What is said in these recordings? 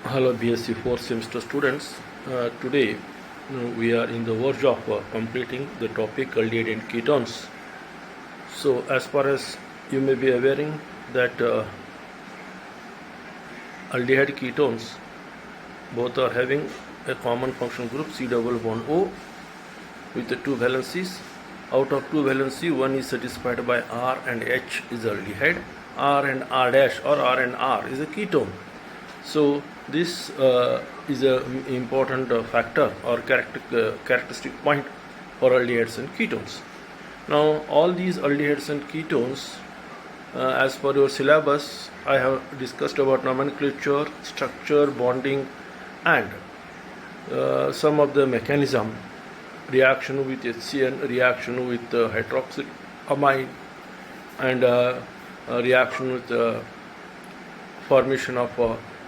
Hello BSc 4th semester students. Today we are in the verge of completing the topic aldehyde and ketones. So as far as you may be aware that aldehyde ketones both are having a common functional group C double bond O with the two valencies. Out of two valency, one is satisfied by R and H is aldehyde. R and R dash or R and R is a ketone. So this is an important factor or characteristic point for aldehydes and ketones. Now all these aldehydes and ketones, as per your syllabus, I have discussed about nomenclature, structure, bonding, and some of the mechanism, reaction with HCN, reaction with hydroxyamine, and reaction with formation of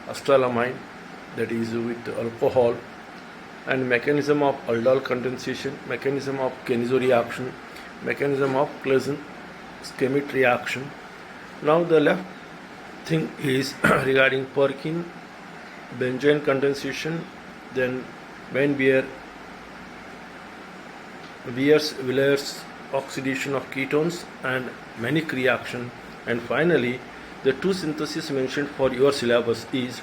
acetylamine, that is with alcohol, and mechanism of aldol condensation, mechanism of Kennesaw reaction, mechanism of Claisen-Schmidt reaction. Now the left thing is regarding Perkin, benzene condensation, then Beers-Willers oxidation of ketones, and Mannich reaction, and finally the two syntheses mentioned for your syllabus is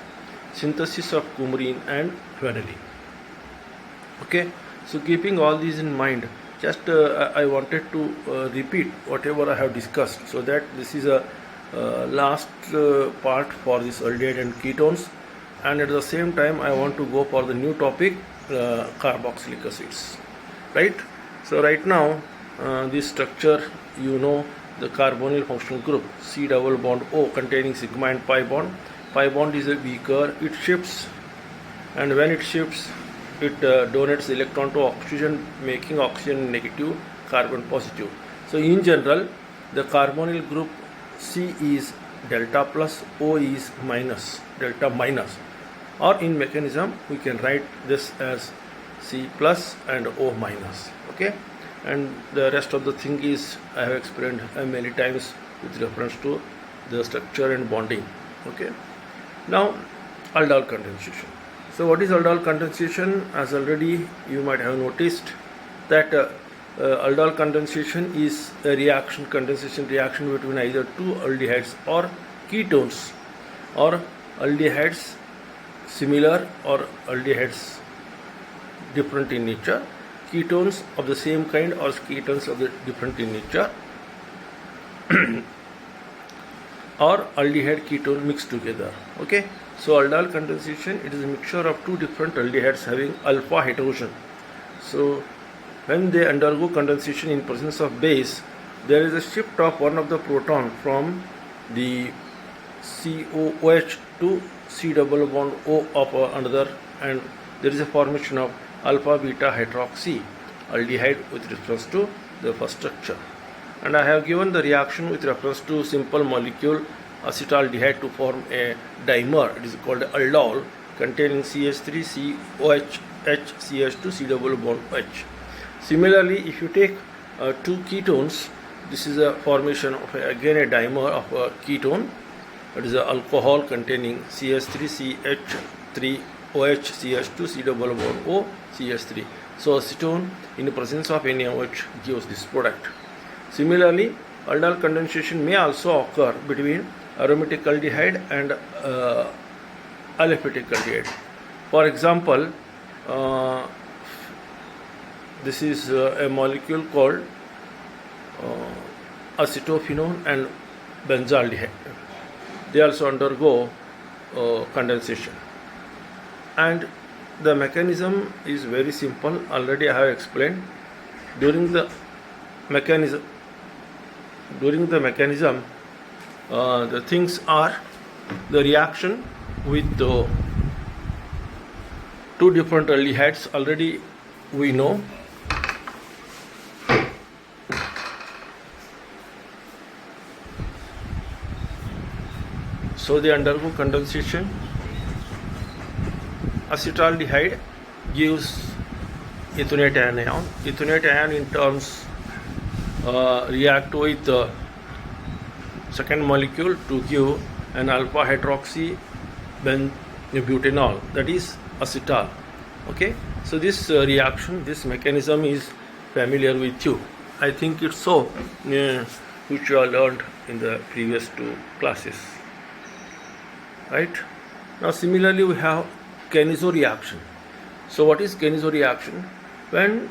synthesis of coumarin and vanillin. Okay, so keeping all these in mind, just I wanted to repeat whatever I have discussed, so that this is a last part for this aldehyde and ketones, and at the same time I want to go for the new topic, carboxylic acids, right? So right now this structure, the carbonyl functional group C double bond O containing sigma and pi bond. Pi bond is a weaker, it shifts, and when it shifts it donates electron to oxygen, making oxygen negative, carbon positive. So in general the carbonyl group C is delta plus, O is minus, delta minus, or in mechanism we can write this as C plus and O minus. Okay, and the rest of the thing is I have explained many times with reference to the structure and bonding. Okay, now aldol condensation. So what is aldol condensation? As already you might have noticed that aldol condensation is a reaction, condensation reaction between either two aldehydes or ketones, or aldehydes similar or aldehydes different in nature, ketones of the same kind or ketones of the different in nature, or aldehyde ketone mixed together. Okay, so aldol condensation, it is a mixture of two different aldehydes having alpha hydrogen. So when they undergo condensation in presence of base, there is a shift of one of the proton from the COOH to C double bond O of another, and there is a formation of alpha beta hydroxy aldehyde with reference to the first structure. And I have given the reaction with reference to simple molecule acetaldehyde to form a dimer. It is called aldol containing CH3 COH H CH2 C double bond H. Similarly, if you take two ketones, this is a formation of again a dimer of a ketone. It is an alcohol containing CH3 CH3 OH CH2 C double bond O CH3. So acetone in the presence of NaOH gives this product. Similarly, aldol condensation may also occur between aromatic aldehyde and aliphatic aldehyde. For example, this is a molecule called acetophenone and benzaldehyde. They also undergo condensation, and the mechanism is very simple. Already I have explained. During the mechanism, the things are the reaction with two different aldehydes. Already we know. So they undergo condensation. Acetaldehyde gives ethionate anion. Ethionate ion in terms react with second molecule to give an alpha hydroxy butanol, that is acetal. Okay, so this reaction, this mechanism is familiar with you. I think it's so, which you all learned in the previous two classes. Right? Now similarly we have Kenizo reaction. So what is Kenizo reaction? When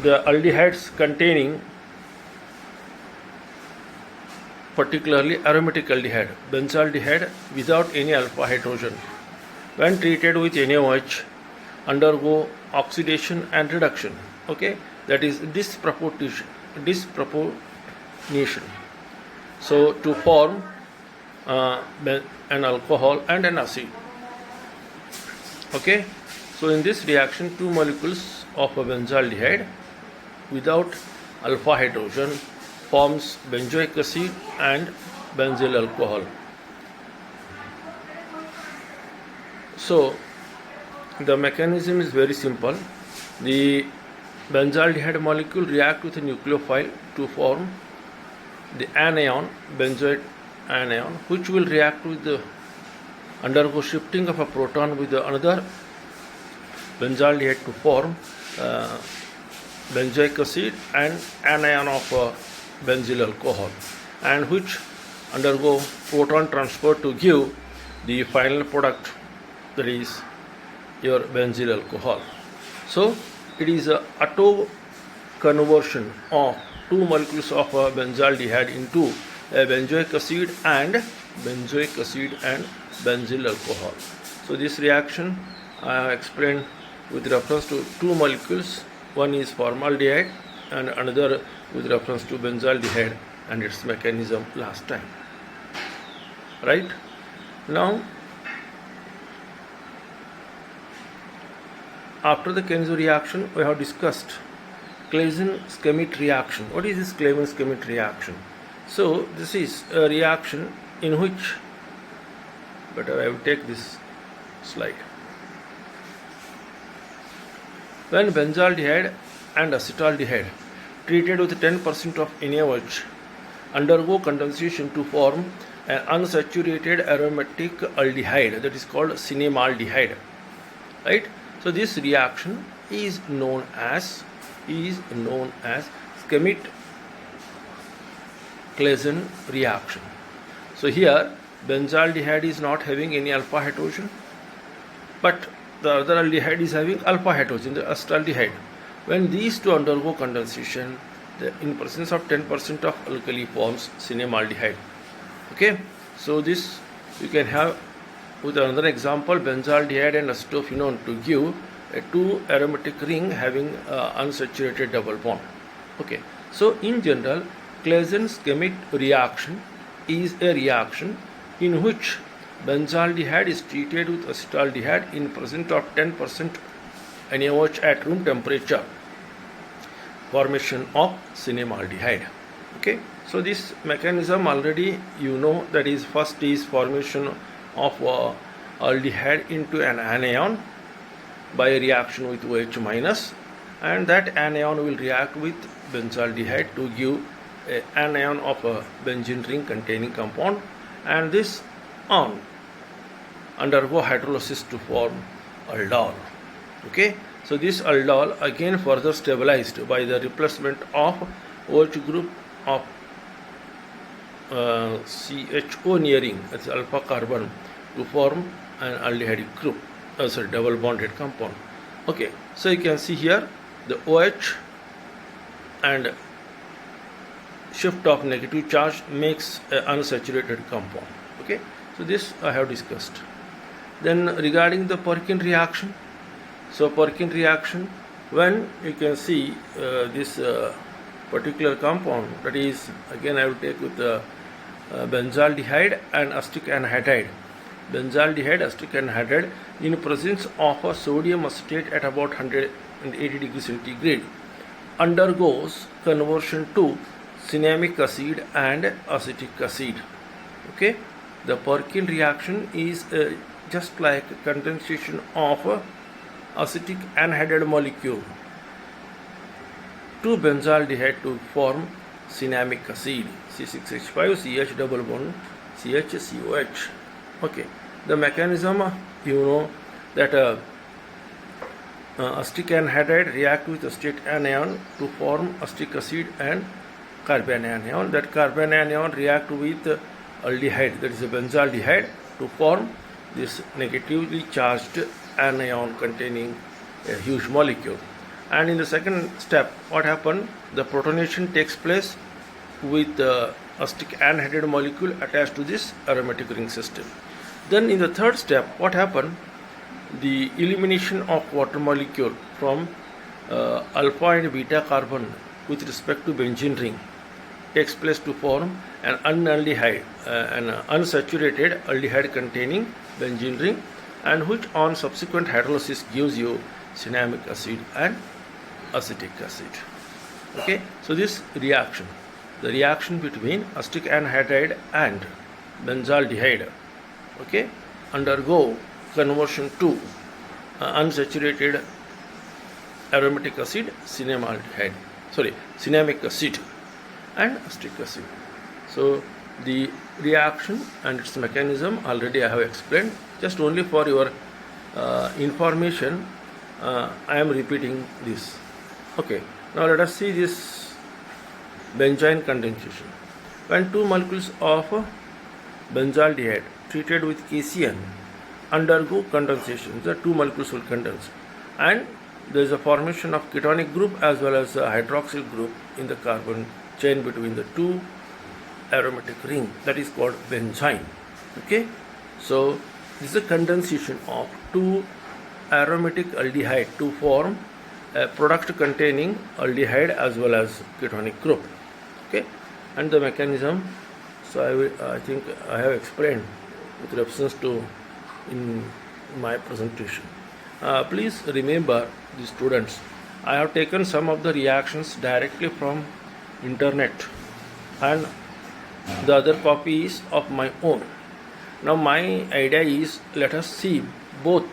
the aldehydes containing particularly aromatic aldehyde, benzaldehyde without any alpha hydrogen, when treated with NaOH, undergo oxidation and reduction. Okay, that is disproportion. So to form an alcohol and an acid. Okay, so in this reaction, two molecules of a benzaldehyde without alpha hydrogen forms benzoic acid and benzyl alcohol. So the mechanism is very simple. The benzaldehyde molecule react with a nucleophile to form the anion, benzoate anion, which will react with the undergo shifting of a proton with another benzaldehyde to form benzoic acid and anion of benzyl alcohol, and which undergo proton transfer to give the final product, that is your benzyl alcohol. So it is a auto conversion of two molecules of a benzaldehyde into a benzoic acid and benzyl alcohol. So this reaction I explained with reference to two molecules. One is formaldehyde and another with reference to benzaldehyde and its mechanism last time. Right? Now, after the Kenizo reaction, we have discussed Claisen-Schmidt reaction. What is this Claisen-Schmidt reaction? So, this is a reaction in which, better I will take this slide. When benzaldehyde and acetaldehyde treated with 10% of NaOH undergo condensation to form an unsaturated aromatic aldehyde, that is called cinemaldehyde. Right? So this reaction is known as Schmidt-Claisen reaction. So here benzaldehyde is not having any alpha hydrogen, but the other aldehyde is having alpha hydrogen, the acetaldehyde. When these two undergo condensation, in presence of 10% of alkali forms cinemaldehyde. Okay, so this you can have with another example, benzaldehyde and acetophenone, to give a two aromatic ring having unsaturated double bond. Okay, so in general, Claisen-Schmidt reaction is a reaction in which benzaldehyde is treated with acetaldehyde in presence of 10% NaOH at room temperature, formation of cinemaldehyde. Okay, so this mechanism already you know, that is, first is formation of aldehyde into an anion by a reaction with OH minus, and that anion will react with benzaldehyde to give an anion of a benzene ring containing compound, and this undergo hydrolysis to form aldol. Okay, so this aldol again further stabilized by the replacement of OH group of CHO nearing, that's alpha carbon, to form an aldehydic group, double bonded compound. Okay, so you can see here the OH and shift of negative charge makes an unsaturated compound. Okay, so this I have discussed. Then regarding the Perkin reaction, so Perkin reaction, when you can see this particular compound, that is, again I will take with benzaldehyde and acetic anhydride. Benzaldehyde, acetic anhydride, in presence of a sodium acetate at about 180 degrees centigrade, undergoes conversion to cinnamic acid and acetic acid. Okay, the Perkin reaction is just like condensation of acetic anhydride molecule to benzaldehyde to form cinnamic acid, C6H5 CH double bond CHCOH. Okay, The mechanism, you know that acetic anhydride react with acetate anion to form acetic acid and carbon anion. That carbon anion react with aldehyde, that is a benzaldehyde, to form this negatively charged anion containing a huge molecule. And in the second step, what happened? The protonation takes place with the acetic anhydride molecule attached to this aromatic ring system. Then in the third step, what happened? The elimination of water molecule from alpha and beta carbon with respect to benzene ring takes place to form an unaldehyde, an unsaturated aldehyde containing benzene ring, and which on subsequent hydrolysis gives you cinnamic acid and acetic acid. Okay, so this reaction, the reaction between acetic anhydride and benzaldehyde, okay, undergo conversion to unsaturated aromatic acid, cinnamic acid and acetic acid. So the reaction and its mechanism already I have explained. Just only for your information, I am repeating this. Okay, now let us see this benzyne condensation. When two molecules of benzaldehyde treated with KCN undergo condensation, the two molecules will condense, and there is a formation of ketonic group as well as a hydroxyl group in the carbon chain between the two aromatic ring, that is called benzyne. Okay, so this is a condensation of two aromatic aldehyde to form a product containing aldehyde as well as ketonic group. Okay, and the mechanism, so I think I have explained with reference to in my presentation. Please remember, the students, I have taken some of the reactions directly from internet and the other copy is of my own. Now my idea is, let us see both,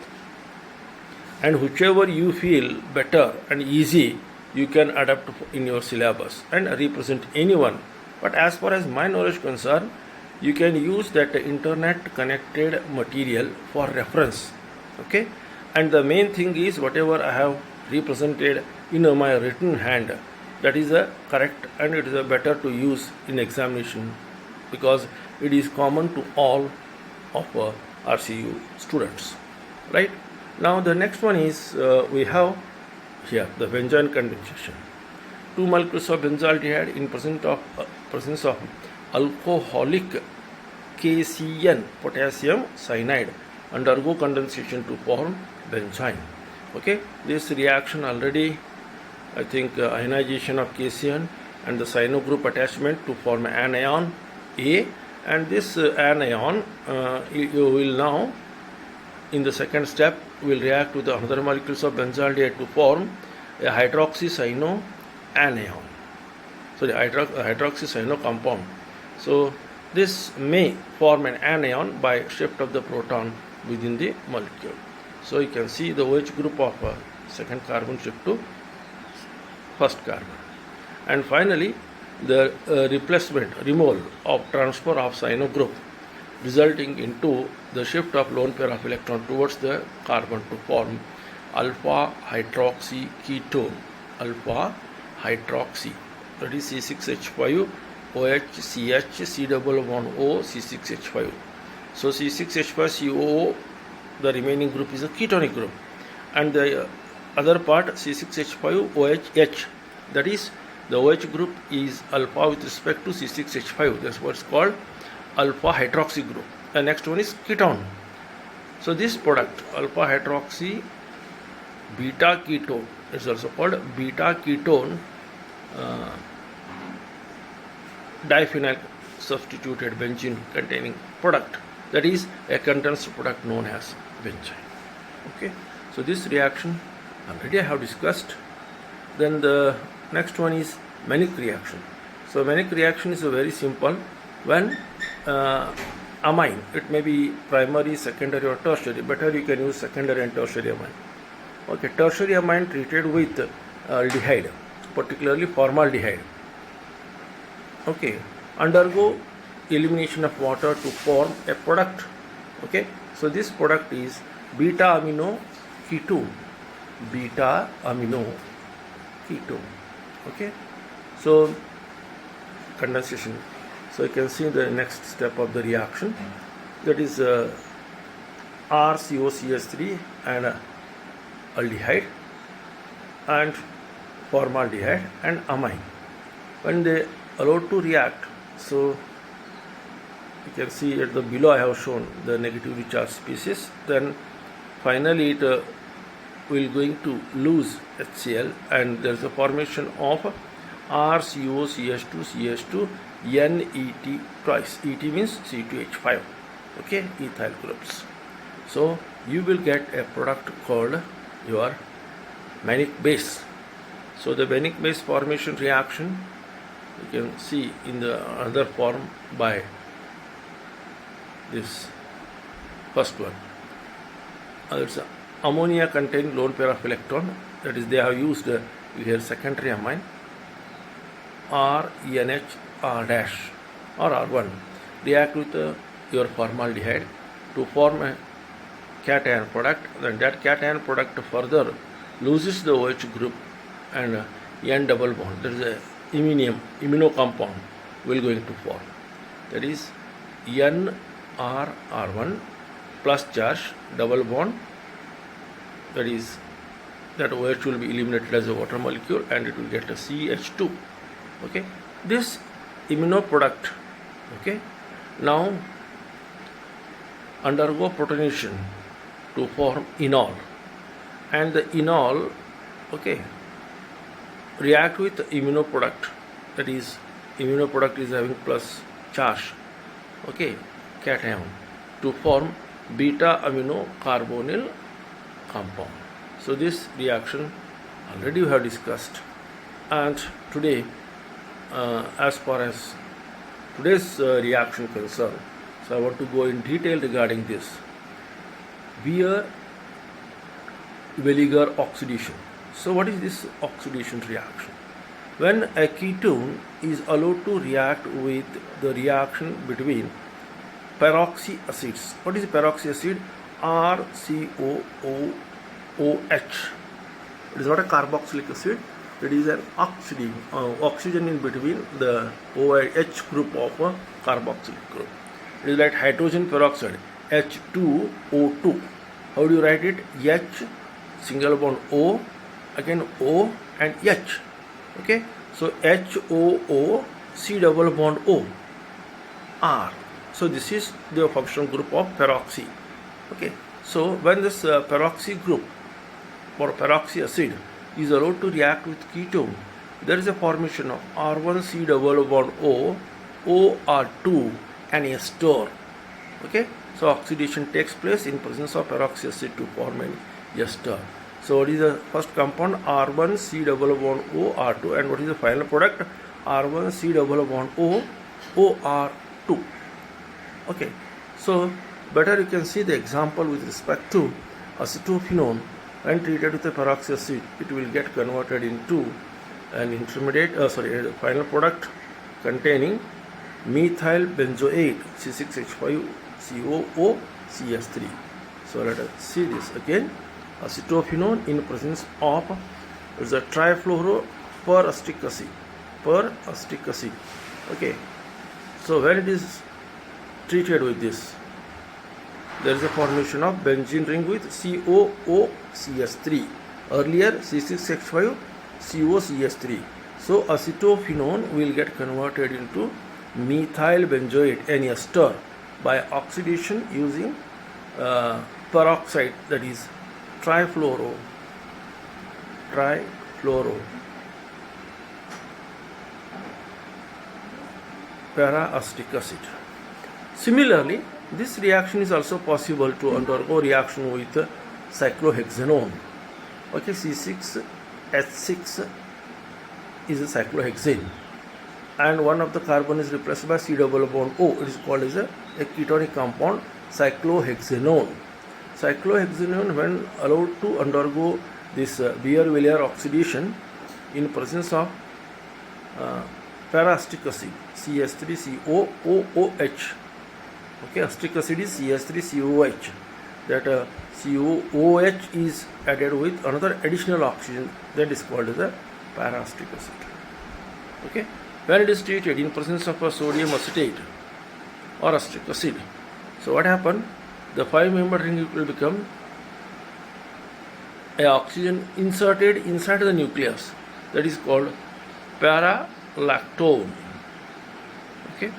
and whichever you feel better and easy you can adapt in your syllabus and represent anyone. But as far as my knowledge concerned, you can use that internet connected material for reference. Okay, and the main thing is whatever I have represented in my written hand, that is correct, and it is better to use in examination because it is common to all of RCU students. Right, now the next one is we have here the benzyne condensation. Two molecules of benzaldehyde in presence of alcoholic KCN, potassium cyanide, undergo condensation to form benzyne. Okay, this reaction already, I think, ionization of KCN and the cyano group attachment to form anion A, and this anion you will now in the second step will react with the other molecules of benzaldehyde to form a hydroxycyano anion, so the hydroxycyano compound. So this may form an anion by shift of the proton within the molecule. So you can see the OH group of second carbon shift to first carbon, and finally the removal of transfer of cyano group resulting into the shift of lone pair of electron towards the carbon to form alpha hydroxy ketone, alpha hydroxy, that is C6H5 OH CH C double bond O C6H5. So C6H5 COO, the remaining group is a ketonic group, and the other part C6H5 OH, that is the OH group is alpha with respect to C6H5. That's what's called alpha hydroxy group. The next one is ketone. So this product alpha hydroxy beta ketone is also called beta ketone diphenyl substituted benzene containing product, that is a condensed product known as benzene. Okay, so this reaction already I have discussed. Then the next one is Mannich reaction. So Mannich reaction is a very simple. When amine, it may be primary, secondary or tertiary, better you can use secondary and tertiary amine. Okay, tertiary amine treated with aldehyde, particularly formaldehyde, okay, undergo elimination of water to form a product, okay, So this product is beta amino ketone. Beta amino ketone. Okay. So condensation. So you can see the next step of the reaction, that is RCOCH3 and aldehyde and formaldehyde and amine. When they allowed to react, so you can see at the below I have shown the negatively charged species, then finally it will going to lose HCl and there is a formation of RCOCH2CH2 NET twice. ET means C2H5. Okay, ethyl groups. So you will get a product called your Mannich base. So the Mannich base formation reaction you can see in the other form by this first one. It's ammonia containing lone pair of electron, that is they have used here secondary amine RNH R dash or R1, react with your formaldehyde to form a cation product. Then that cation product further loses the OH group and N double bond. There is a imino compound will going to form. That is NR1 plus charge double bond. That is that OH will be eliminated as a water molecule and it will get a CH2. Okay, this imino product, okay, now undergo protonation to form enol, and the enol, okay, react with imino product, that is imino product is having plus charge, okay, cation, to form beta amino carbonyl compound. So this reaction already we have discussed, and today as far as today's reaction concerned, so I want to go in detail regarding this. Beer-Welliger oxidation. So what is this oxidation reaction? When a ketone is allowed to react with the reaction between peroxy acids. What is peroxy acid? RCOOH. It is not a carboxylic acid. It is an oxygen in between the OH group of a carboxylic group. It is like hydrogen peroxide, H2O2. How do you write it? H, single bond O, again O and H. Okay, so HOO, C double bond O, R. So this is the functional group of peroxy. Okay, so when this peroxy group or peroxy acid is allowed to react with ketone, there is a formation of R1C double bond O, OR2 and ester. Okay, so oxidation takes place in presence of peroxy acid to form an ester. So what is the first compound? R1C double bond O, R2, and what is the final product? R1C double bond O, OR2. Okay, so better you can see the example with respect to acetophenone. When treated with a peroxy acid, it will get converted into an intermediate, final product containing methyl benzoate C6H5COO/CH3. So let us see this again. Acetophenone in presence of is a trifluoroperoxytic acid. Okay. So when it is treated with this, there is a formation of benzene ring with COOCH3. Earlier C6H5COCH3. So acetophenone will get converted into methyl benzoate, an ester, by oxidation using peroxide, that is trifluoroperoxytic acid. Similarly, this reaction is also possible to undergo reaction with cyclohexanone. Okay, C6H6 is a cyclohexane, and one of the carbon is replaced by C double bond O. It is called as a ketonic compound, cyclohexanone. Cyclohexanone, when allowed to undergo this Beer-Welliger oxidation in presence of paracetic acid, CH3COOH. Okay, acetic acid is CH3COOH. that COOH is added with another additional oxygen that is called as a paracetic acid. Okay, when it is treated in presence of a sodium acetate or acetic acid, so what happen? The 5-membered ring will become a oxygen inserted inside the nucleus, that is called para-lactone. Okay,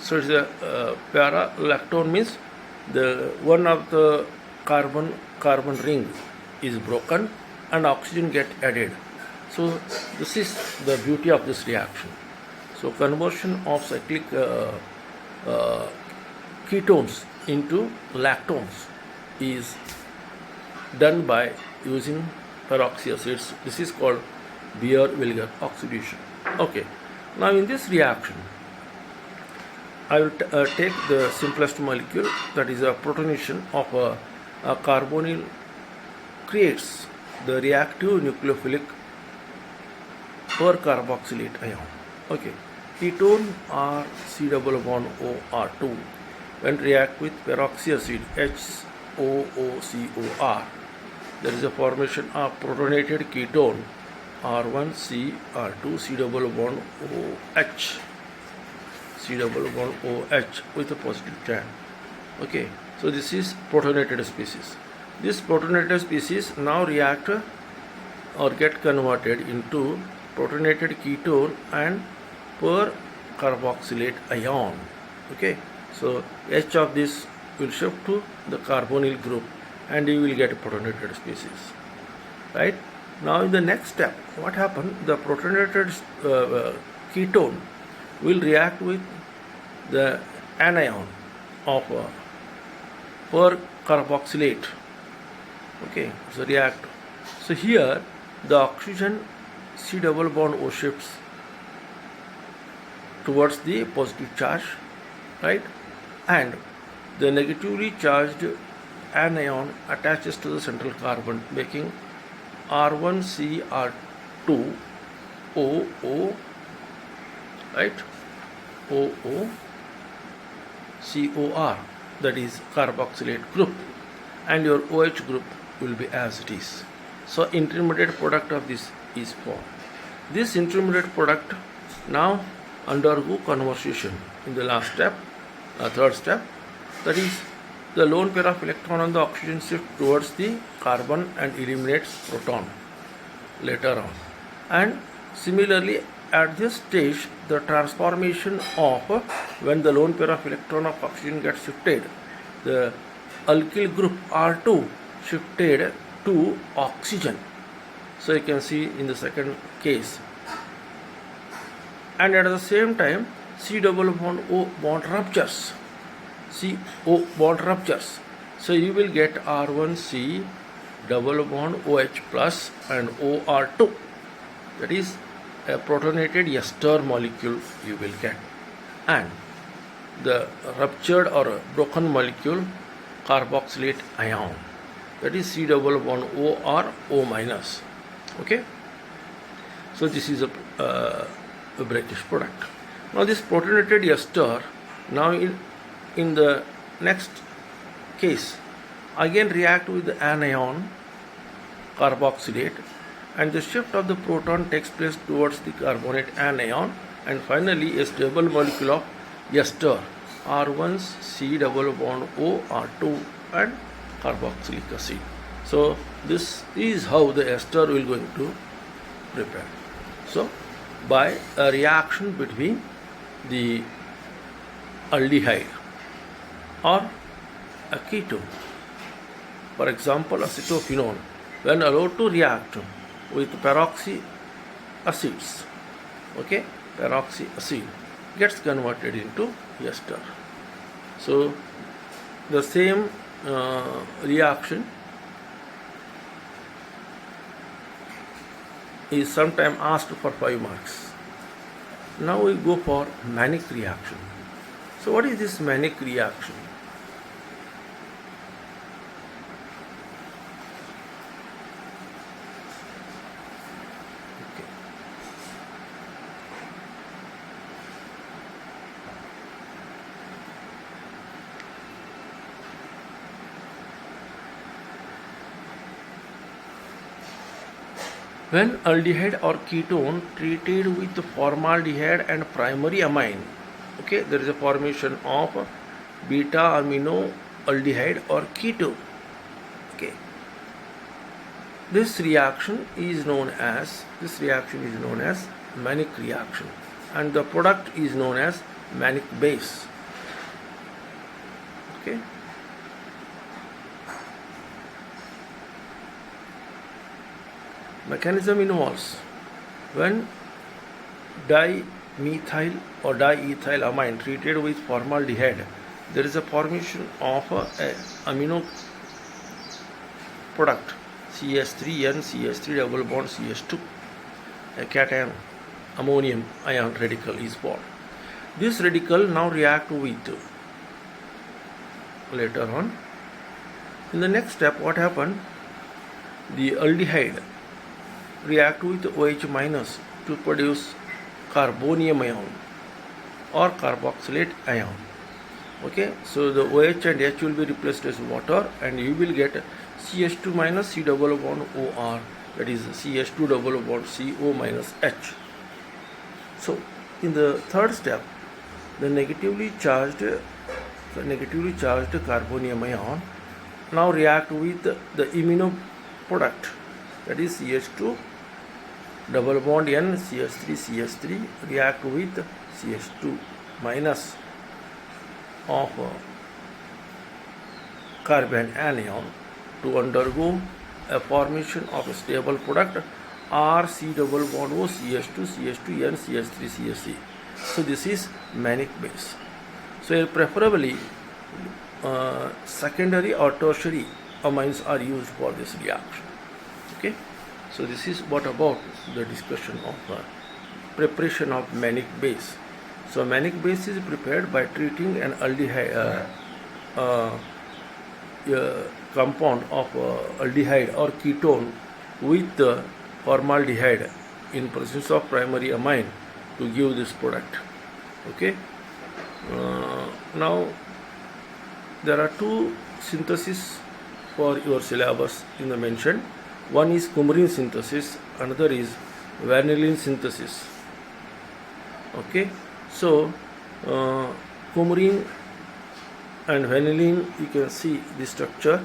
so it's a para-lactone means the one of the carbon ring is broken and oxygen get added. So this is the beauty of this reaction. So conversion of cyclic ketones into lactones is done by using peroxyacids. This is called Beer-Wilger oxidation. Okay, now in this reaction I will take the simplest molecule, that is a protonation of a carbonyl, creates the reactive nucleophilic percarboxylate ion. Okay, ketone are C double bond OR2 when react with peroxyacid HOOCOR. There is a formation of protonated ketone R1CR2 C double bond OH. C double bond OH with a positive charge. Okay, so this is protonated species. This protonated species now react or get converted into protonated ketone and percarboxylate ion. Okay, so H of this will shift to the carbonyl group and you will get a protonated species. Right? Now in the next step, what happened? The protonated ketone will react with the anion of percarboxylate. Okay, so react. So here the oxygen C double bond O shifts towards the positive charge, right? And the negatively charged anion attaches to the central carbon, making R1CR2OO, right? OOCOR, that is carboxylate group, and your OH group will be as it is. So intermediate product of this is formed. This intermediate product now undergo conversion in the last step, third step, that is the lone pair of electron on the oxygen shift towards the carbon and eliminates proton later on. And similarly at this stage the transformation of when the lone pair of electron of oxygen gets shifted, the alkyl group R2 shifted to oxygen. So you can see in the second case, and at the same time C double bond O bond ruptures, CO bond ruptures. So you will get R1C double bond OH plus and OR2, that is a protonated ester molecule you will get, and the ruptured or broken molecule carboxylate ion, that is C double bond O or O minus. Okay, so this is a brackish product. Now this protonated ester, now in the next case again react with the anion carboxylate, and the shift of the proton takes place towards the carbonate anion, and finally a stable molecule of ester R1C double bond O R2 and carboxylic acid. So this is how the ester will going to prepare. So by a reaction between the aldehyde or a ketone, for example acetophenone, when allowed to react with peroxy acids, okay, peroxy acid gets converted into ester. So the same reaction is sometimes asked for 5 marks. Now we go for Mannich reaction. So what is this Mannich reaction? When aldehyde or ketone treated with formaldehyde and primary amine, okay, there is a formation of beta amino aldehyde or ketone. Okay, this reaction is known as Mannich reaction, and the product is known as Mannich base. Okay. Mechanism involves when dimethyl or diethylamine treated with formaldehyde, there is a formation of a amino product CH3N CH3 double bond CH2, a cation ammonium ion radical is formed. This radical now react with later on. In the next step, what happened? The aldehyde react with OH minus to produce carbonium ion or carboxylate ion. Okay, so the OH and H will be replaced as water, and you will get CH2 minus C double bond OR, that is CH2 double bond CO minus H. So in the third step, the negatively charged carbonium ion now react with the imino product, that is CH2 double bond N CH3 react with CH2 minus of carbon anion to undergo a formation of a stable product RC double bond O CH2 N CH3 CHC. So this is Mannich base. So preferably secondary or tertiary amines are used for this reaction. Okay, so this is what about the discussion of preparation of Mannich base. So Mannich base is prepared by treating an aldehyde compound of aldehyde or ketone with formaldehyde in presence of primary amine to give this product. Okay, now there are two syntheses for your syllabus in the mentioned. One is coumarin synthesis, another is vanillin synthesis. Okay, so coumarin and vanillin, you can see the structure.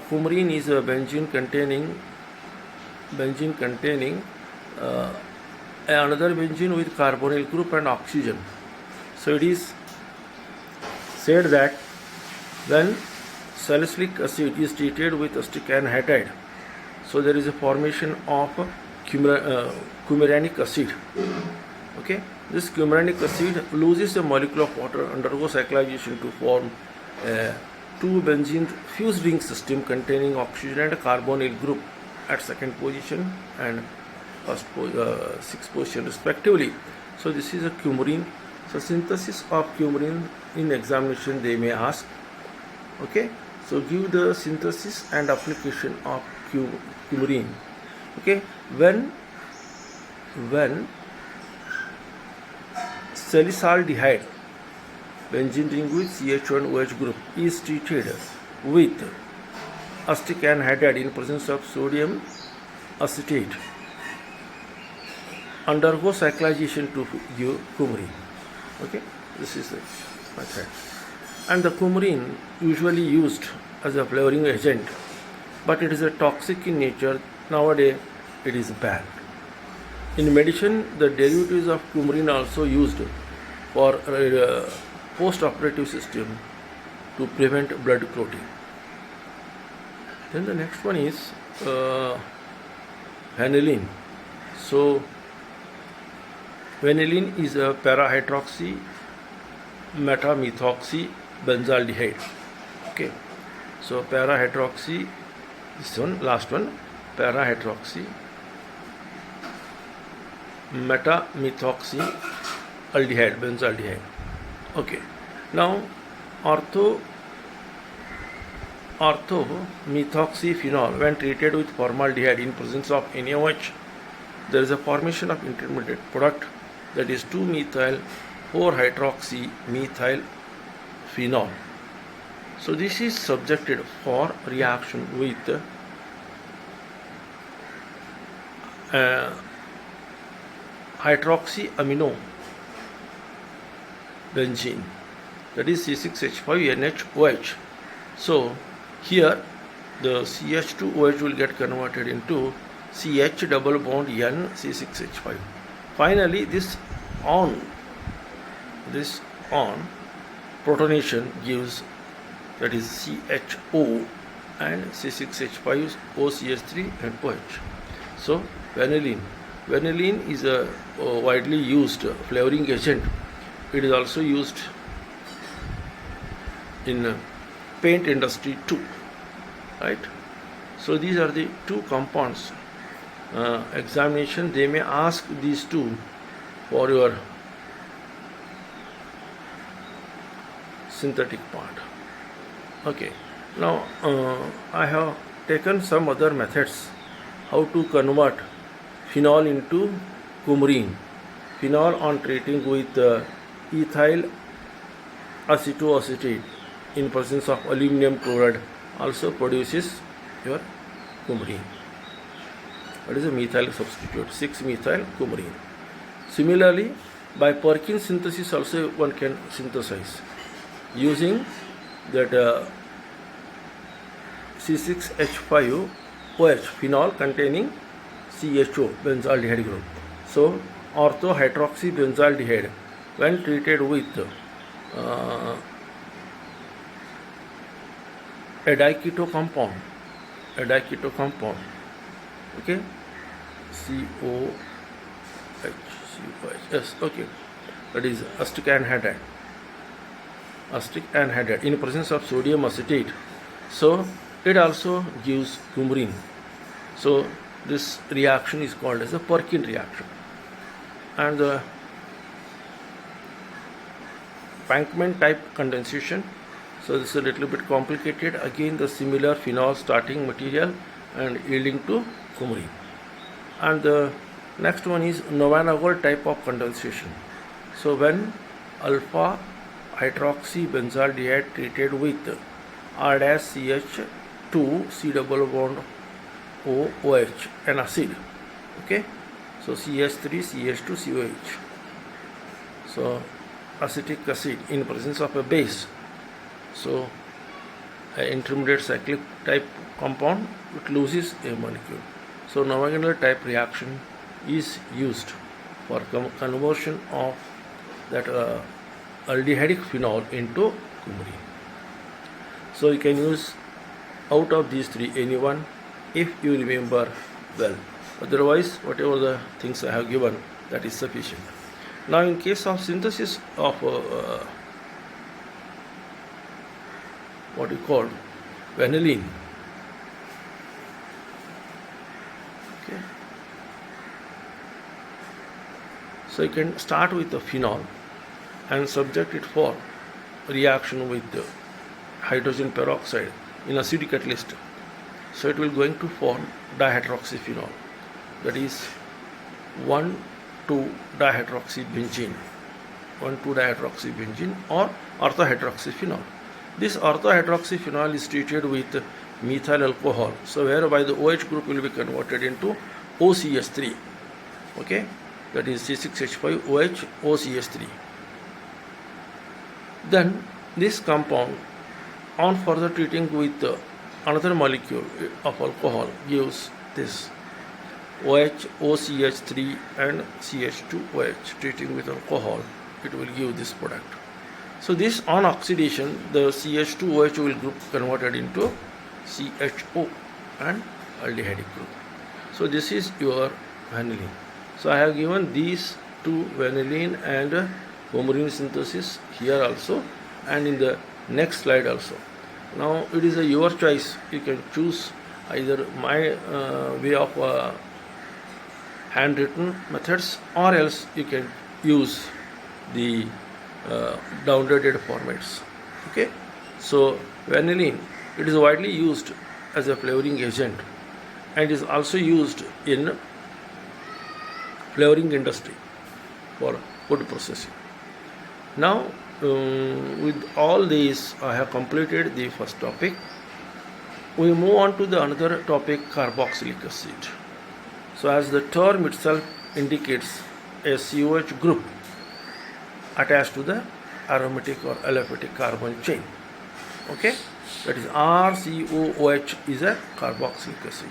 Coumarin is a benzene containing another benzene with carbonyl group and oxygen. So it is said that when salicylic acid is treated with acetic anhydride, so there is a formation of coumarinic acid. Okay, this coumarinic acid loses a molecule of water, undergoes cyclization to form a two benzene fused ring system containing oxygen and carbonyl group at second position and sixth position respectively. So this is a coumarin. So synthesis of coumarin in examination they may ask. Okay, so give the synthesis and application of coumarin. Okay, when salicylaldehyde benzene ring with CH1OH group is treated with acetic anhydride in presence of sodium acetate, undergo cyclization to give coumarin. Okay, this is the method. And the coumarin usually used as a flavoring agent, but it is a toxic in nature. Nowadays it is banned. In medicine, the derivatives of coumarin are also used for post-operative system to prevent blood clotting. Then the next one is vanillin. So vanillin is a para-hydroxy metamethoxy benzaldehyde. Okay, so para-hydroxy, this one, last one, para-hydroxy metamethoxy aldehyde, benzaldehyde. Okay, now orthomethoxyphenol, when treated with formaldehyde in presence of NaOH, there is a formation of intermediate product, that is 2-methyl 4-hydroxymethyl phenol. So this is subjected for reaction with uh, hydroxyamino benzene, that is C6H5NHOH. So here the CH2OH will get converted into CH double bond N C6H5. Finally this on protonation gives, that is CHO and C6H5 OCH3 and OH. So vanillin is a widely used flavoring agent. It is also used in paint industry too, right? So these are the two compounds. Examination, they may ask these two for your synthetic part. Okay, now I have taken some other methods how to convert phenol into coumarin. Phenol on treating with ethyl acetoacetate in presence of aluminum chloride also produces your coumarin. What is a methyl substitute? 6-methyl coumarin. Similarly, by Perkin synthesis also one can synthesize using that C6H5OH phenol containing CHO benzaldehyde group. So orthohydroxybenzaldehyde when treated with a diketo compound, okay, COH, yes, okay, that is acetic anhydride in presence of sodium acetate. So it also gives coumarin. So this reaction is called as a Perkin reaction. And the Pankman type condensation, so this is a little bit complicated. Again the similar phenol starting material and yielding to coumarin. And the next one is Novanagold type of condensation. So when alpha hydroxybenzaldehyde treated with R-CH2 C double bond OH, an acid, okay, so CH3 CH2 COH, so acetic acid in presence of a base, so an intermediate cyclic type compound, it loses a molecule. So Novanagold type reaction is used for conversion of that aldehydic phenol into coumarin. So you can use out of these three any one if you remember well. Otherwise, whatever the things I have given, that is sufficient. Now in case of synthesis of what you call vanillin, okay, so you can start with the phenol and subject it for reaction with the hydrogen peroxide in acidic catalyst. So it will going to form dihydroxyphenol, that is 1,2-dihydroxybenzene or orthohydroxyphenol. This orthohydroxyphenol is treated with methyl alcohol, so whereby the OH group will be converted into OCH3, okay, that is C6H5OH OCH3. Then this compound on further treating with another molecule of alcohol gives this OH, OCH3 and CH2OH. Treating with alcohol, it will give this product. So this on oxidation, the CH2OH will group converted into CHO and aldehydic group. So this is your vanillin. So I have given these two, vanillin and coumarin synthesis, here also and in the next slide also. Now it is your choice. You can choose either my way of handwritten methods, or else you can use the downloaded formats. Okay, so vanillin, it is widely used as a flavoring agent and is also used in flavoring industry for food processing. Now with all these, I have completed the first topic. We move on to the another topic, carboxylic acid. So as the term itself indicates, a COH group attached to the aromatic or aliphatic carbon chain. Okay, that is RCOOH is a carboxylic acid.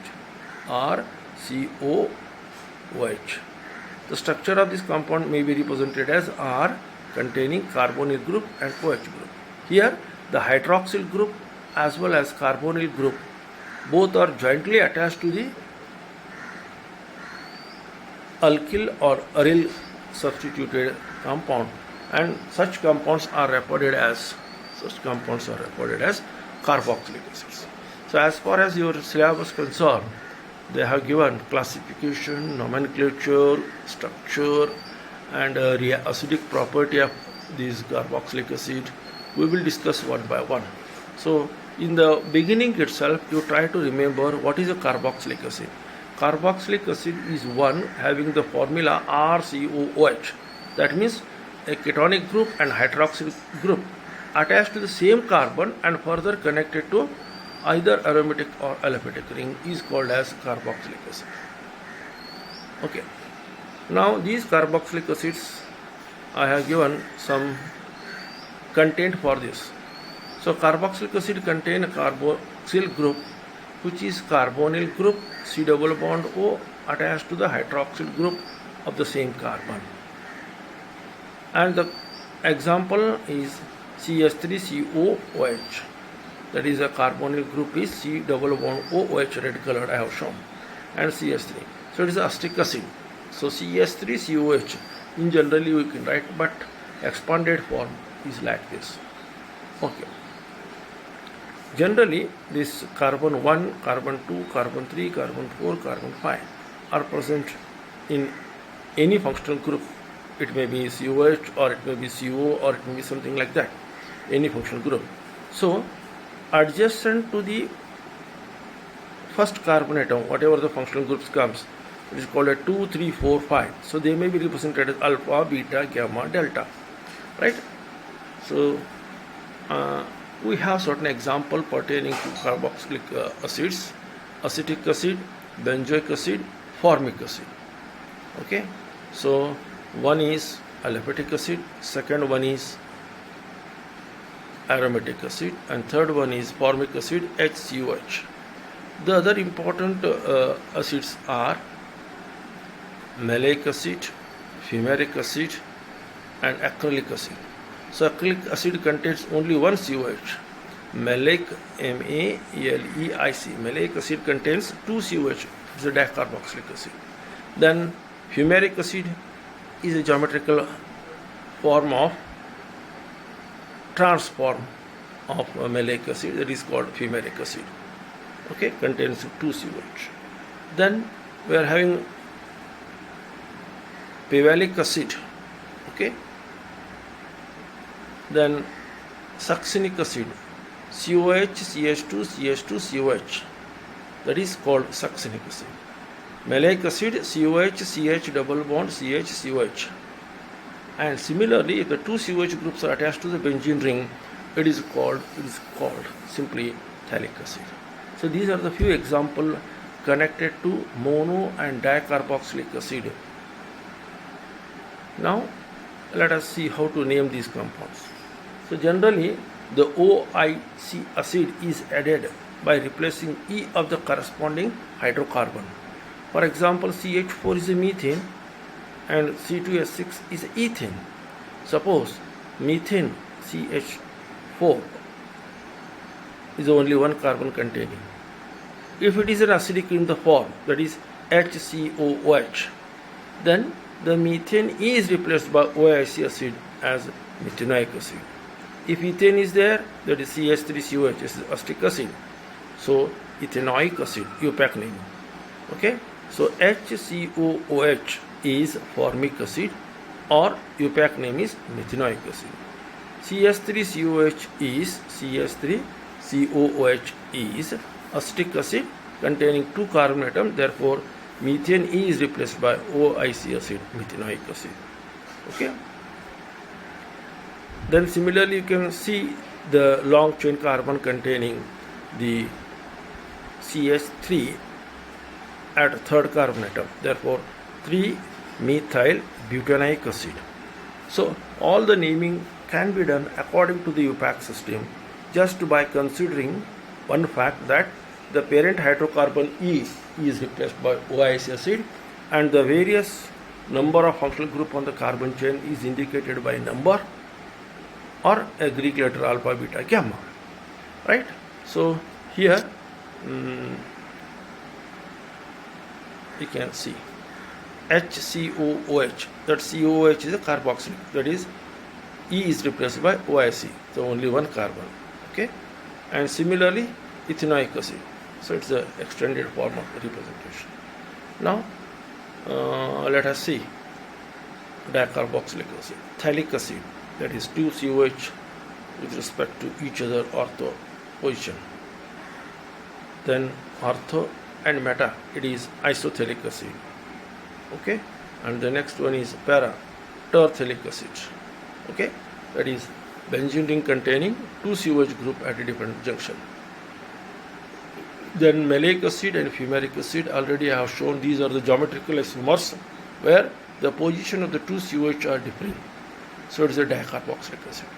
RCOOH. The structure of this compound may be represented as R containing carbonyl group and OH group. Here the hydroxyl group as well as carbonyl group both are jointly attached to the alkyl or aryl substituted compound, and such compounds are reported as carboxylic acids. So as far as your syllabus is concerned, they have given classification, nomenclature, structure, and acidic property of these carboxylic acid. We will discuss one by one. So in the beginning itself, you try to remember what is a carboxylic acid. Carboxylic acid is one having the formula RCOOH. That means a ketonic group and hydroxyl group attached to the same carbon and further connected to either aromatic or aliphatic ring is called as carboxylic acid. Okay. Now these carboxylic acids, I have given some content for this. So carboxylic acid contain a carboxyl group which is carbonyl group C double bond O attached to the hydroxyl group of the same carbon. And the example is CH3COOH. That is a carbonyl group is C double bond OOH, red colored I have shown, and CH3. So it is acetic acid. So CH3COH in generally we can write, but expanded form is like this. Okay. Generally this carbon 1, carbon 2, carbon 3, carbon 4, carbon 5 are present in any functional group. It may be COH or it may be CO or it may be something like that, any functional group. So adjacent to the first carbon atom, whatever the functional groups comes, it is called a 2, 3, 4, 5. So they may be represented as alpha, beta, gamma, delta, right? So we have certain example pertaining to carboxylic acids: acetic acid, benzoic acid, formic acid. Okay, so one is aliphatic acid, second one is aromatic acid, and third one is formic acid, HCOH. The other important acids are maleic acid, fumaric acid, and acrylic acid. So acrylic acid contains only one COH. Maleic, MALEIC. Maleic acid contains two COH. It's a dicarboxylic acid. Then fumaric acid is a geometrical form of transform of maleic acid, that is called fumaric acid. Okay, contains two COH. Then we are having pivalic acid. Okay. Then succinic acid, COH, CH2, CH2, COH. That is called succinic acid. Maleic acid, COH, CH double bond, CH, COH. And similarly, if the two COH groups are attached to the benzene ring, it is called simply phthalic acid. So these are the few examples connected to mono and dicarboxylic acid. Now let us see how to name these compounds. So generally the OIC acid is added by replacing E of the corresponding hydrocarbon. For example, CH4 is a methane and C2H6 is ethane. Suppose methane CH4 is only one carbon containing. If it is an acidic in the form, that is HCOOH, then the methane is replaced by OIC acid as methanoic acid. If ethane is there, that is CH3COH, is acetic acid. So ethanoic acid, UPAC name. Okay, so HCOOH is formic acid, or UPAC name is methanoic acid. CH3COH is CH3COOH is acetic acid containing two carbon atoms. Therefore, methane is replaced by OIC acid, methanoic acid. Okay. Then similarly, you can see the long chain carbon containing the CH3 at third carbon atom. Therefore, 3-methyl butanoic acid. So, all the naming can be done according to the UPAC system just by considering one fact that the parent hydrocarbon E is replaced by OIC acid and the various number of functional group on the carbon chain is indicated by number or a Greek letter alpha, beta, gamma. Right? So, here you can see HCOOH, that COOH is a carboxylic, that is E is replaced by OIC, so only one carbon. Okay, and similarly ethanoic acid, so it's the extended form of representation. Now let us see dicarboxylic acid, phthalic acid, that is 2 COH with respect to each other ortho position. Then ortho and meta, it is isophthalic acid. Okay, and the next one is para terphthalic acid. Okay, that is benzene ring containing 2 COH group at a different junction. Then maleic acid and fumaric acid, already I have shown these are the geometrical isomers where the position of the 2 COH are different. So it is a dicarboxylic acid.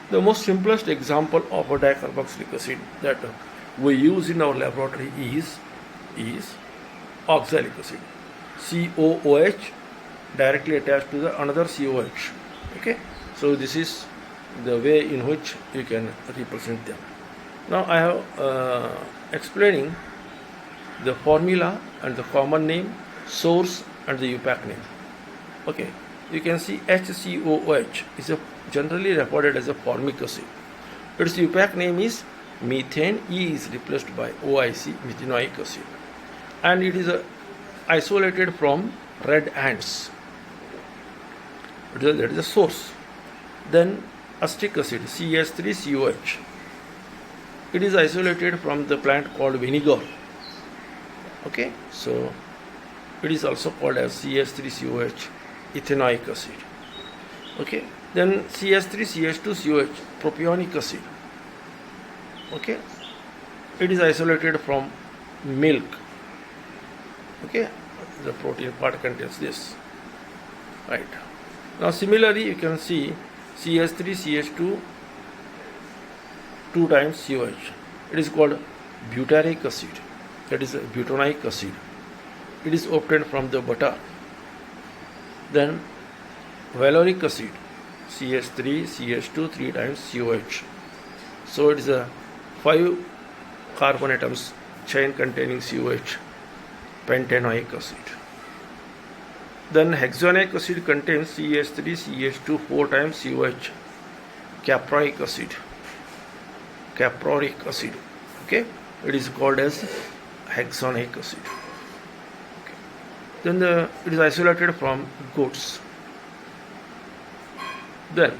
The most simplest example of a dicarboxylic acid that we use in our laboratory is oxalic acid. COOH directly attached to the another COH. Okay, so this is the way in which you can represent them. Now I have explaining the formula and the common name, source and the UPAC name. Okay, you can see HCOOH is generally reported as a formic acid. Its UPAC name is methane. E is replaced by OIC, methanoic acid, and it is isolated from red ants. That is the source. Then acetic acid, CH3COH. It is isolated from the plant called vinegar. Okay, so it is also called as CH3COH, ethanoic acid. Okay, then CH3CH2COH, propionic acid. Okay, it is isolated from milk. Okay, the protein part contains this. Right. Now similarly you can see CH3CH2 2 times COH. It is called butyric acid. That is a butanoic acid. It is obtained from the butter. Then valeric acid, CH3CH2 3 times COH. So it is a 5 carbon atoms chain containing COH, pentanoic acid. Then hexanoic acid contains CH3CH2 4 times COH, caproic acid. Caproic acid. Okay, it is called as hexanoic acid. Okay. Then it is isolated from goats. Then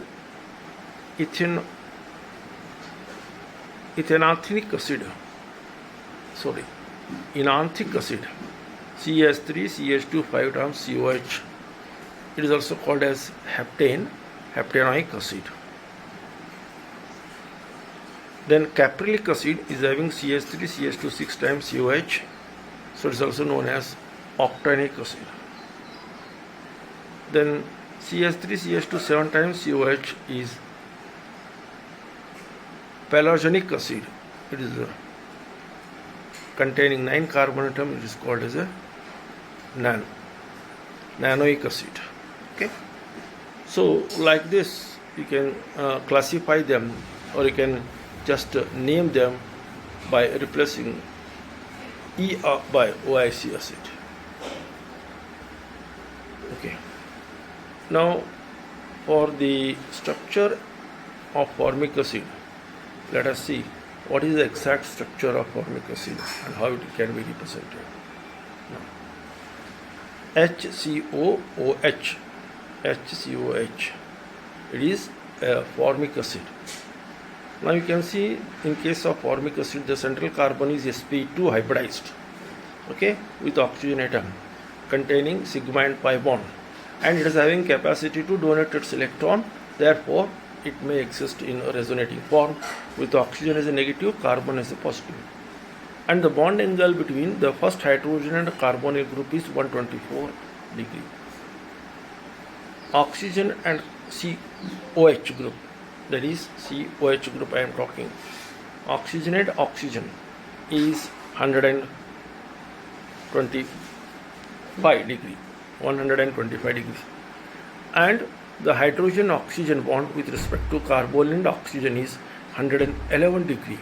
enanthic acid, enanthic acid, CH3CH2 5 times COH. It is also called as heptanoic acid. Then caprylic acid is having CH3CH2 6 times COH, so it is also known as octanoic acid. Then CH3CH2 7 times COH is palagonic acid. It is containing 9 carbon atoms. It is called as a nanoic acid. Okay, so like this you can classify them, or you can just name them by replacing E by OIC acid. Okay, now for the structure of formic acid, let us see what is the exact structure of formic acid and how it can be represented. HCOOH, it is a formic acid. Now you can see in case of formic acid, the central carbon is sp2 hybridized, okay, with oxygen atom containing sigma and pi bond, and it is having capacity to donate its electron. Therefore it may exist in a resonating form with oxygen as a negative, carbon as a positive. and the bond angle between the first hydrogen and carbonyl group is 124 degree. Oxygen and COH group, that is COH group I am talking, oxygenated oxygen is 125 degree, 125 degrees, and the hydrogen oxygen bond with respect to carbonyl and oxygen is 111 degree.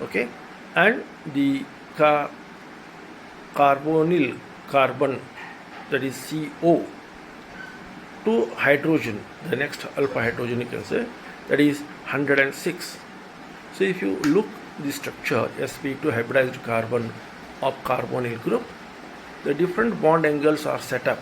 Okay, and the carbonyl carbon, that is CO, to hydrogen, the next alpha hydrogen you can say, that is 106. So if you look the structure sp2 hybridized carbon of carbonyl group, the different bond angles are set up.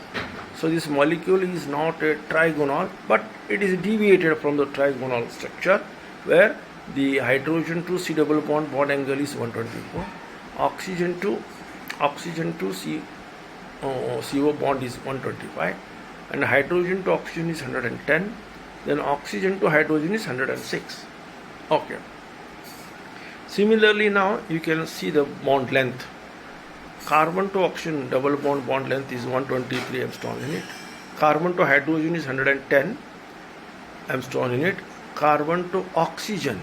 So this molecule is not a trigonal, but it is deviated from the trigonal structure, where the hydrogen to C double bond angle is 124, oxygen to CO bond is 125, and hydrogen to oxygen is 110, then oxygen to hydrogen is 106. Okay. Similarly, now you can see the bond length. Carbon to oxygen double bond length is 123 Armstrong unit. Carbon to hydrogen is 110 Armstrong unit. Carbon to oxygen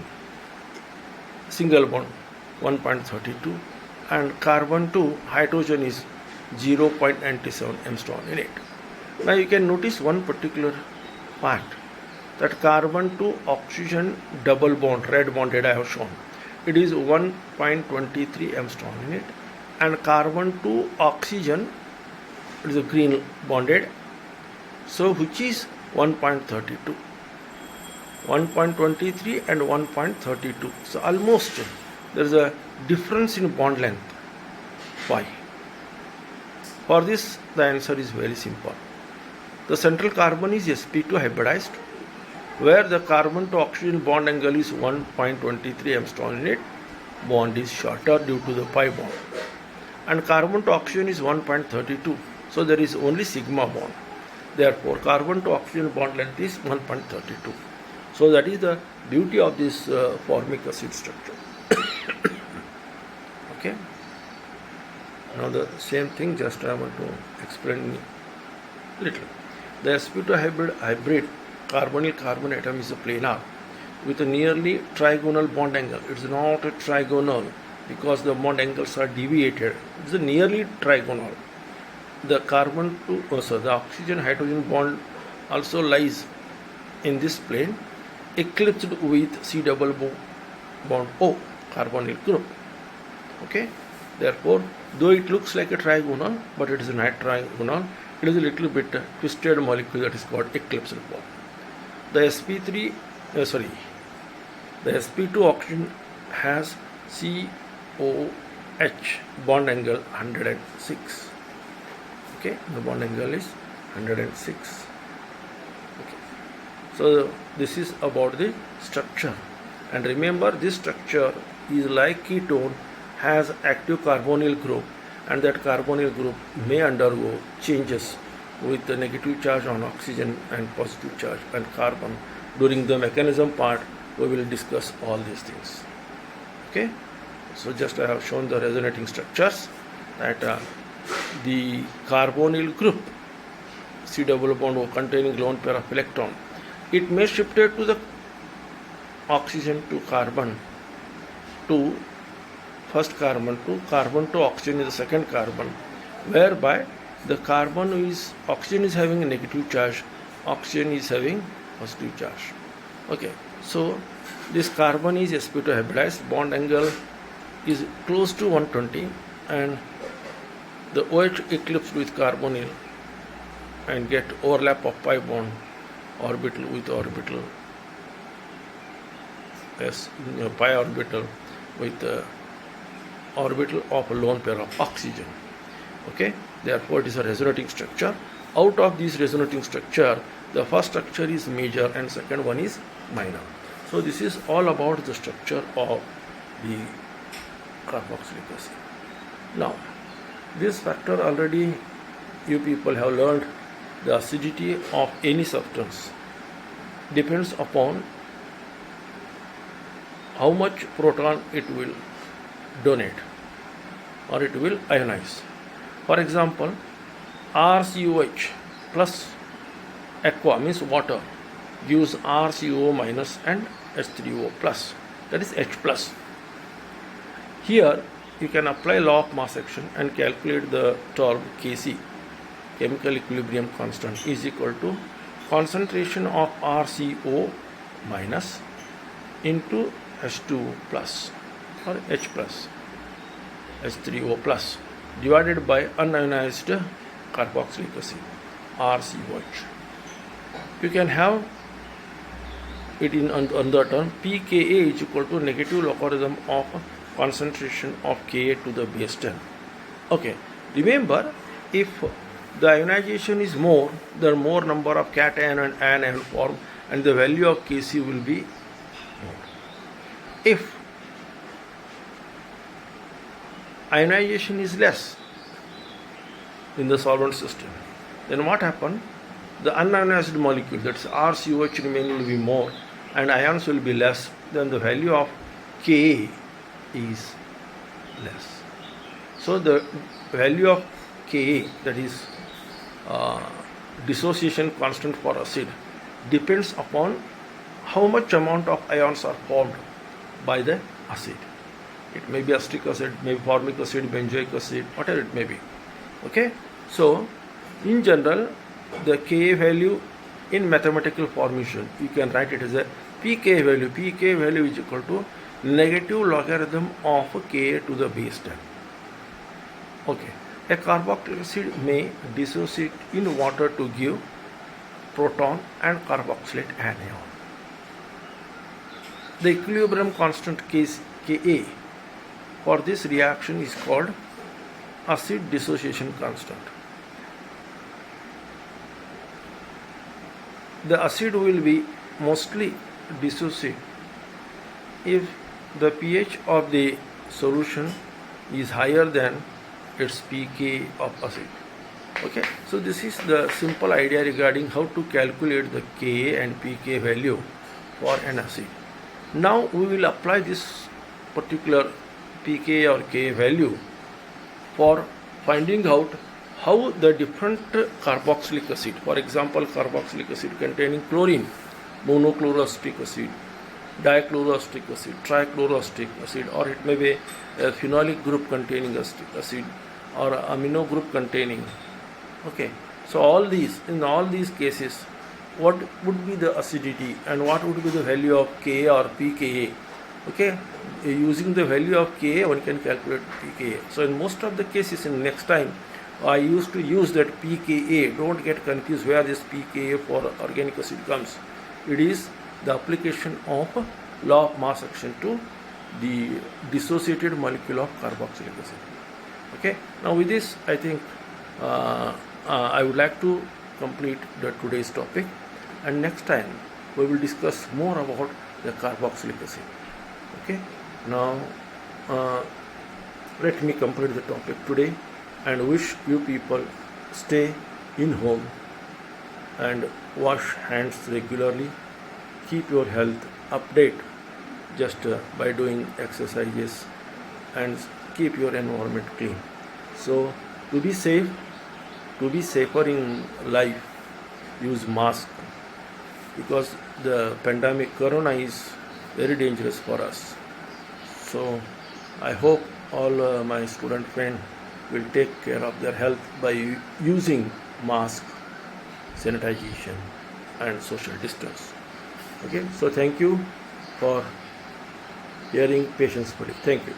single bond 1.32, and carbon to hydrogen is 0.97 Armstrong unit. Now you can notice one particular fact, that carbon to oxygen double bond, red bonded I have shown, it is 1.23 Armstrong unit, and carbon to oxygen, it is a green bonded, so which is 1.32, 1.23 and 1.32. So almost there is a difference in bond length. Why? For this the answer is very simple. The central carbon is sp2 hybridized, where the carbon to oxygen bond angle is 1.23 Armstrong unit, bond is shorter due to the pi bond, and carbon to oxygen is 1.32, so there is only sigma bond. Therefore carbon to oxygen bond length is 1.32. So that is the beauty of this formic acid structure. Okay. Now the same thing, just I want to explain little. The sp2 hybrid carbonyl carbon atom is a planar with a nearly trigonal bond angle. It is not a trigonal because the bond angles are deviated. It is a nearly trigonal. The carbon to the oxygen hydrogen bond also lies in this plane, eclipsed with C double bond O carbonyl group. Okay. Therefore, though it looks like a trigonal, but it is not trigonal. It is a little bit twisted molecule that is called eclipsed bond. The sp2 oxygen has COH bond angle 106. Okay, the bond angle is 106. Okay. So this is about the structure, and remember this structure is like ketone, has active carbonyl group, and that carbonyl group may undergo changes with the negative charge on oxygen and positive charge on carbon. During the mechanism part we will discuss all these things. Okay, so just I have shown the resonating structures, that the carbonyl group C double bond O containing lone pair of electron, it may shifted to the oxygen to carbon to first carbon to oxygen is the second carbon, whereby the oxygen is having a negative charge, oxygen is having positive charge. Okay, so this carbon is sp2 hybridized, bond angle is close to 120, and the OH eclipsed with carbonyl and get overlap of pi bond orbital with orbital, pi orbital with orbital of a lone pair of oxygen. Okay, therefore it is a resonating structure. Out of this resonating structure, the first structure is major and second one is minor. So this is all about the structure of the carboxylic acid. Now this factor already you people have learned. The acidity of any substance depends upon how much proton it will donate. or it will ionize. For example, RCOH plus aqua means water gives RCO minus and H3O plus, that is H plus. Here you can apply law of mass action and calculate the term Kc, chemical equilibrium constant, is equal to concentration of RCO minus into H2 plus or H plus H3O plus divided by unionized carboxylic acid RCOH. You can have it in another term, pKa is equal to negative logarithm of concentration of Ka to the base 10. Okay, remember, if the ionization is more, the more number of cation and anion form and the value of Kc will be more. If ionization is less in the solvent system, then what happens? The unionized molecule, that's RCOH, remain will be more and ions will be less, then the value of Ka is less. So the value of Ka, that is dissociation constant for acid, depends upon how much amount of ions are formed by the acid. It may be acetic acid, maybe formic acid, benzoic acid, whatever it may be. Okay, so in general, the Ka value in mathematical formation, you can write it as a pK value. pK value is equal to negative logarithm of Ka to the base 10. Okay, a carboxylic acid may dissociate in water to give proton and carboxylate anion. The equilibrium constant Ka for this reaction is called acid dissociation constant. The acid will be mostly dissociate if the pH of the solution is higher than its pK of acid. Okay, so this is the simple idea regarding how to calculate the Ka and pK value for an acid. Now we will apply this particular pK or Ka value for finding out how the different carboxylic acid, for example carboxylic acid containing chlorine, monochloroacetic acid, dichloroacetic acid, trichloroacetic acid, or it may be a phenolic group containing acid or amino group containing. Okay, so all these, in all these cases, what would be the acidity and what would be the value of Ka or pKa? Okay, using the value of Ka one can calculate pKa. So in most of the cases, in next time I used to use that pKa. Don't get confused where this pKa for organic acid comes. It is the application of law of mass action to the dissociated molecule of carboxylic acid. Okay, now with this I think I would like to complete the today's topic, and next time we will discuss more about the carboxylic acid. Okay, now let me complete the topic today and wish you people stay in home and wash hands regularly, keep your health update just by doing exercises, and keep your environment clean. So to be safe, to be safer in life, use mask, because the pandemic corona is very dangerous for us. So I hope all my student friends will take care of their health by using mask, sanitization and social distance. Okay, so thank you for hearing patiently. Thank you.